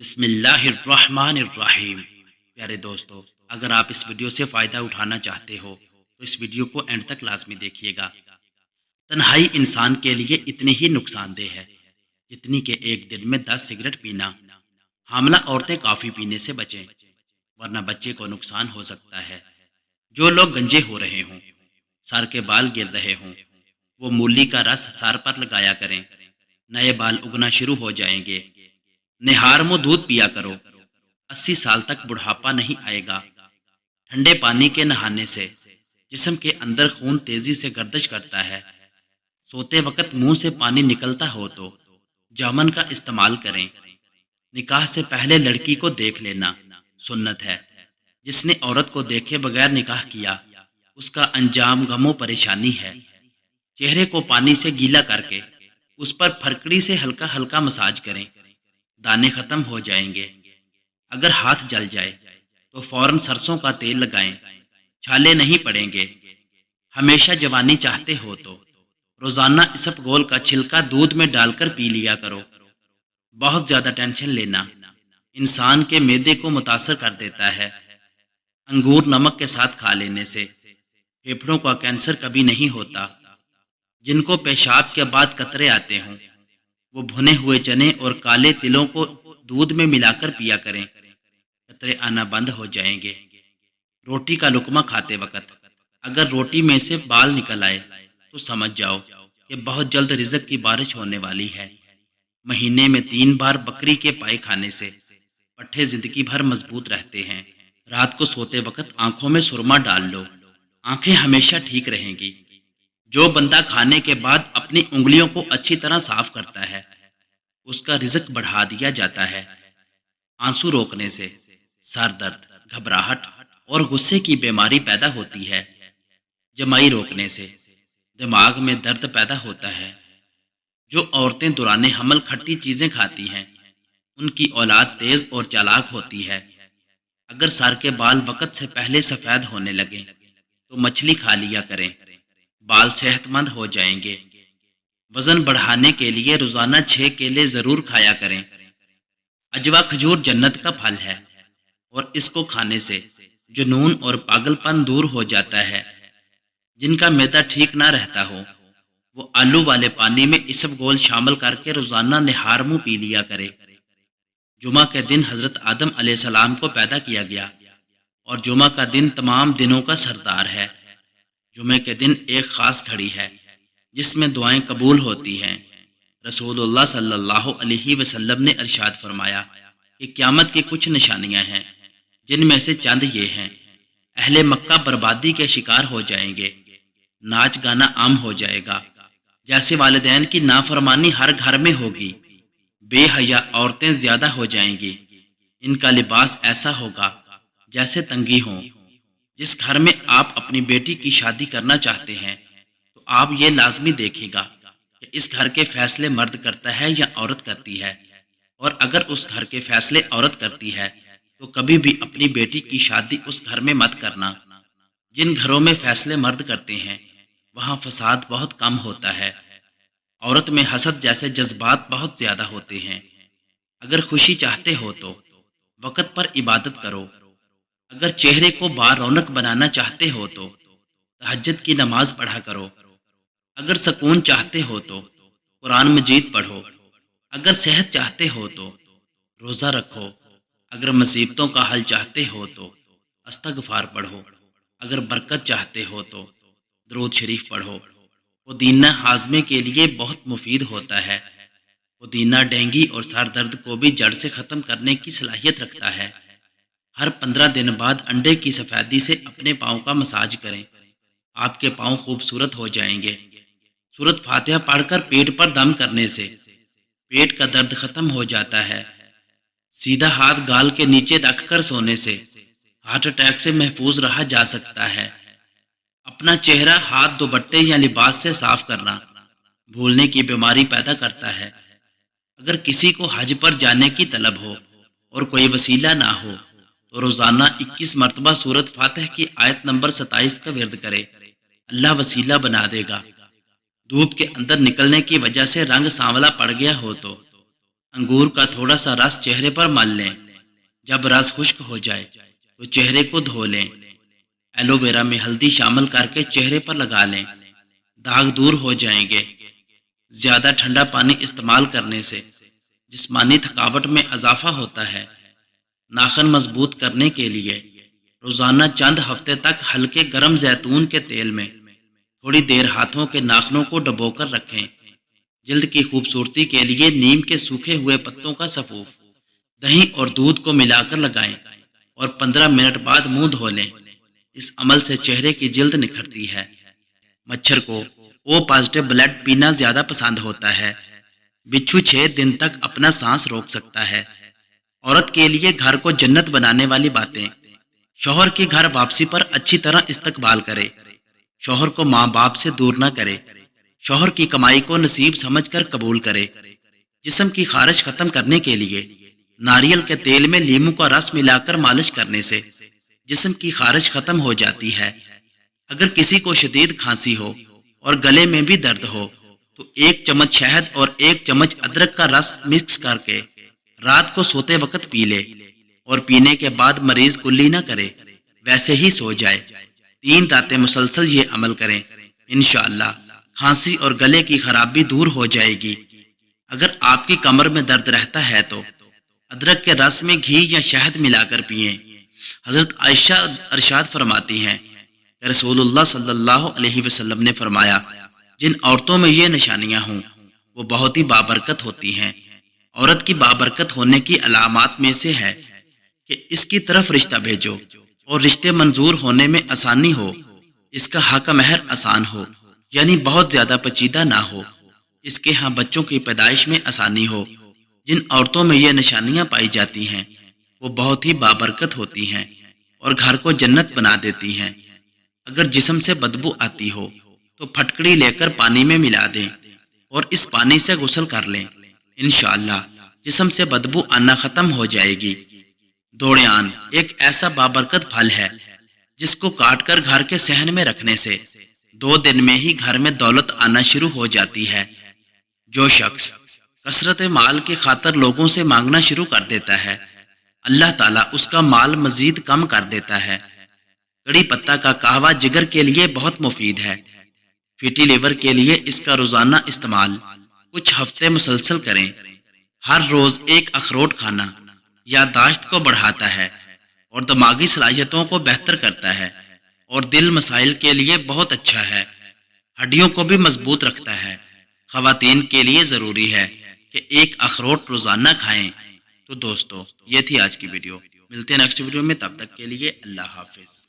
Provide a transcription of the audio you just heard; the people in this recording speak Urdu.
بسم اللہ الرحمن الرحیم۔ پیارے دوستو، اگر آپ اس ویڈیو سے فائدہ اٹھانا چاہتے ہو تو اس ویڈیو کو اینڈ تک لازمی دیکھیے گا۔ تنہائی انسان کے لیے اتنی ہی نقصان دہ ہے جتنی کہ ایک دن میں 10 سگریٹ پینا۔ حاملہ عورتیں کافی پینے سے بچیں ورنہ بچے کو نقصان ہو سکتا ہے۔ جو لوگ گنجے ہو رہے ہوں، سر کے بال گر رہے ہوں، وہ مولی کا رس سر پر لگایا کریں، نئے بال اگنا شروع ہو جائیں گے۔ نہار منہ دودھ پیا کرو، 80 سال تک بڑھاپا نہیں آئے گا۔ ٹھنڈے پانی کے نہانے سے جسم کے اندر خون تیزی سے گردش کرتا ہے۔ سوتے وقت منہ سے پانی نکلتا ہو تو جامن کا استعمال کریں۔ نکاح سے پہلے لڑکی کو دیکھ لینا سنت ہے۔ جس نے عورت کو دیکھے بغیر نکاح کیا اس کا انجام غم و پریشانی ہے۔ چہرے کو پانی سے گیلا کر کے اس پر پھرکڑی سے ہلکا ہلکا مساج کریں، دانے ختم ہو جائیں گے۔ اگر ہاتھ جل جائے تو فوراً سرسوں کا تیل لگائیں، چھالے نہیں پڑیں گے۔ ہمیشہ جوانی چاہتے ہو تو روزانہ اسبگول کا چھلکا دودھ میں ڈال کر پی لیا کرو۔ بہت زیادہ ٹینشن لینا انسان کے معدے کو متاثر کر دیتا ہے۔ انگور نمک کے ساتھ کھا لینے سے پھیپھڑوں کا کینسر کبھی نہیں ہوتا۔ جن کو پیشاب کے بعد قطرے آتے ہوں وہ بھنے ہوئے چنے اور کالے تلوں کو دودھ میں ملا کر پیا کریں، قطرے آنا بند ہو جائیں گے۔ روٹی کا لقمہ کھاتے وقت اگر روٹی میں سے بال نکل آئے تو سمجھ جاؤ کہ بہت جلد رزق کی بارش ہونے والی ہے۔ مہینے میں 3 بار بکری کے پائے کھانے سے پٹھے زندگی بھر مضبوط رہتے ہیں۔ رات کو سوتے وقت آنکھوں میں سرما ڈال لو، آنکھیں ہمیشہ ٹھیک رہیں گی۔ جو بندہ کھانے کے بعد اپنی انگلیوں کو اچھی طرح صاف کرتا ہے اس کا رزق بڑھا دیا جاتا ہے۔ آنسو روکنے سے سر درد، گھبراہٹ اور غصے کی بیماری پیدا ہوتی ہے۔ جمائی روکنے سے دماغ میں درد پیدا ہوتا ہے۔ جو عورتیں دوران حمل کھٹی چیزیں کھاتی ہیں ان کی اولاد تیز اور چالاک ہوتی ہے۔ اگر سر کے بال وقت سے پہلے سفید ہونے لگیں تو مچھلی کھا لیا کریں، بال صحت مند ہو جائیں گے۔ وزن بڑھانے کے لیے روزانہ 6 کیلے ضرور کھایا کریں۔ اجوا کھجور جنت کا پھل ہے اور اس کو کھانے سے جنون اور پاگل پن دور ہو جاتا ہے۔ جن کا معدہ ٹھیک نہ رہتا ہو وہ آلو والے پانی میں اسبگول شامل کر کے روزانہ نہار منہ پی لیا کرے۔ جمعہ کے دن حضرت آدم علیہ السلام کو پیدا کیا گیا اور جمعہ کا دن تمام دنوں کا سردار ہے۔ جمعہ کے دن ایک خاص گھڑی ہے جس میں دعائیں قبول ہوتی ہیں۔ رسول اللہ صلی اللہ علیہ وسلم نے ارشاد فرمایا کہ قیامت کی کچھ نشانیاں ہیں جن میں سے چند یہ ہیں۔ اہل مکہ بربادی کے شکار ہو جائیں گے، ناچ گانا عام ہو جائے گا، جیسے والدین کی نافرمانی ہر گھر میں ہوگی، بے حیا عورتیں زیادہ ہو جائیں گی، ان کا لباس ایسا ہوگا جیسے تنگی ہوں۔ جس گھر میں آپ اپنی بیٹی کی شادی کرنا چاہتے ہیں تو آپ یہ لازمی دیکھے گا کہ اس گھر کے فیصلے مرد کرتا ہے یا عورت کرتی ہے، اور اگر اس گھر کے فیصلے عورت کرتی ہے تو کبھی بھی اپنی بیٹی کی شادی اس گھر میں مت کرنا۔ جن گھروں میں فیصلے مرد کرتے ہیں وہاں فساد بہت کم ہوتا ہے۔ عورت میں حسد جیسے جذبات بہت زیادہ ہوتے ہیں۔ اگر خوشی چاہتے ہو تو وقت پر عبادت کرو۔ اگر چہرے کو با رونق بنانا چاہتے ہو تو تہجد کی نماز پڑھا کرو۔ اگر سکون چاہتے ہو تو قرآن مجید پڑھو۔ اگر صحت چاہتے ہو تو روزہ رکھو۔ اگر مصیبتوں کا حل چاہتے ہو تو استغفار پڑھو۔ اگر برکت چاہتے ہو تو درود شریف پڑھو۔ پودینہ ہاضمے کے لیے بہت مفید ہوتا ہے۔ پودینہ ڈینگی اور سر درد کو بھی جڑ سے ختم کرنے کی صلاحیت رکھتا ہے۔ ہر 15 دن بعد انڈے کی سفیدی سے اپنے پاؤں کا مساج کریں، آپ کے پاؤں خوبصورت ہو جائیں گے۔ سورۃ فاتحہ پڑھ کر پیٹ پر دم کرنے سے پیٹ کا درد ختم ہو جاتا ہے۔ سیدھا ہاتھ گال کے نیچے رکھ کر سونے سے ہارٹ اٹیک سے محفوظ رہا جا سکتا ہے۔ اپنا چہرہ ہاتھ دوپٹے یا لباس سے صاف کرنا بھولنے کی بیماری پیدا کرتا ہے۔ اگر کسی کو حج پر جانے کی طلب ہو اور کوئی وسیلہ نہ ہو تو روزانہ 21 مرتبہ سورۃ فاتح کی آیت نمبر 27 کا ورد کرے، اللہ وسیلہ بنا دے گا۔ دھوپ کے اندر نکلنے کی وجہ سے رنگ سانولا پڑ گیا ہو تو انگور کا تھوڑا سا رس چہرے پر مل لیں۔ جب رس خشک ہو جائے تو چہرے کو دھو لیں۔ ایلو ویرا میں ہلدی شامل کر کے چہرے پر لگا لیں، داغ دور ہو جائیں گے۔ زیادہ ٹھنڈا پانی استعمال کرنے سے جسمانی تھکاوٹ میں اضافہ ہوتا ہے۔ ناخن مضبوط کرنے کے لیے روزانہ چند ہفتے تک ہلکے گرم زیتون کے تیل میں تھوڑی دیر ہاتھوں کے ناخنوں کو ڈبو کر رکھیں۔ جلد کی خوبصورتی کے لیے نیم کے سوکھے ہوئے پتوں کا سفوف دہی اور دودھ کو ملا کر لگائیں اور 15 منٹ بعد منہ دھو لیں۔ اس عمل سے چہرے کی جلد نکھرتی ہے۔ مچھر کو او پازیٹیو بلڈ پینا زیادہ پسند ہوتا ہے۔ بچھو 6 دن تک اپنا سانس روک سکتا ہے۔ عورت کے لیے گھر کو جنت بنانے والی باتیں۔ شوہر کی گھر واپسی پر اچھی طرح استقبال کرے۔ شوہر کو ماں باپ سے دور نہ کرے۔ شوہر کی کمائی کو نصیب سمجھ کر قبول کرے۔ جسم کی خارش ختم کرنے کے لیے ناریل کے تیل میں لیموں کا رس ملا کر مالش کرنے سے جسم کی خارش ختم ہو جاتی ہے۔ اگر کسی کو شدید کھانسی ہو اور گلے میں بھی درد ہو تو 1 چمچ شہد اور 1 چمچ ادرک کا رس مکس کر کے رات کو سوتے وقت پی لے اور پینے کے بعد مریض کلی نہ کرے، ویسے ہی سو جائے۔ 3 راتیں مسلسل یہ عمل کریں، انشاءاللہ کھانسی اور گلے کی خرابی دور ہو جائے گی۔ اگر آپ کی کمر میں درد رہتا ہے تو ادرک کے رس میں گھی یا شہد ملا کر پئیں۔ حضرت عائشہ ارشاد فرماتی ہیں کہ رسول اللہ صلی اللہ علیہ وسلم نے فرمایا، جن عورتوں میں یہ نشانیاں ہوں وہ بہت ہی بابرکت ہوتی ہیں۔ عورت کی بابرکت ہونے کی علامات میں سے ہے کہ اس کی طرف رشتہ بھیجو اور رشتے منظور ہونے میں آسانی ہو، اس کا حق مہر آسان ہو، یعنی بہت زیادہ پیچیدہ نہ ہو، اس کے ہاں بچوں کی پیدائش میں آسانی ہو۔ جن عورتوں میں یہ نشانیاں پائی جاتی ہیں وہ بہت ہی بابرکت ہوتی ہیں اور گھر کو جنت بنا دیتی ہیں۔ اگر جسم سے بدبو آتی ہو تو پھٹکڑی لے کر پانی میں ملا دیں اور اس پانی سے غسل کر لیں، انشاءاللہ جسم سے بدبو آنا ختم ہو جائے گی۔ دوڑیان ایک ایسا بابرکت پھل ہے جس کو کاٹ کر گھر کے صحن میں رکھنے سے 2 دن میں ہی گھر میں دولت آنا شروع ہو جاتی ہے۔ جو شخص کثرت مال کی خاطر لوگوں سے مانگنا شروع کر دیتا ہے، اللہ تعالیٰ اس کا مال مزید کم کر دیتا ہے۔ کڑی پتہ کا قہوہ جگر کے لیے بہت مفید ہے۔ فیٹی لیور کے لیے اس کا روزانہ استعمال کچھ ہفتے مسلسل کریں۔ ہر روز 1 اخروٹ کھانا یادداشت کو بڑھاتا ہے اور دماغی صلاحیتوں کو بہتر کرتا ہے اور دل مسائل کے لیے بہت اچھا ہے۔ ہڈیوں کو بھی مضبوط رکھتا ہے۔ خواتین کے لیے ضروری ہے کہ 1 اخروٹ روزانہ کھائیں۔ تو دوستو یہ تھی آج کی ویڈیو، ملتے ہیں نیکسٹ ویڈیو میں، تب تک کے لیے اللہ حافظ۔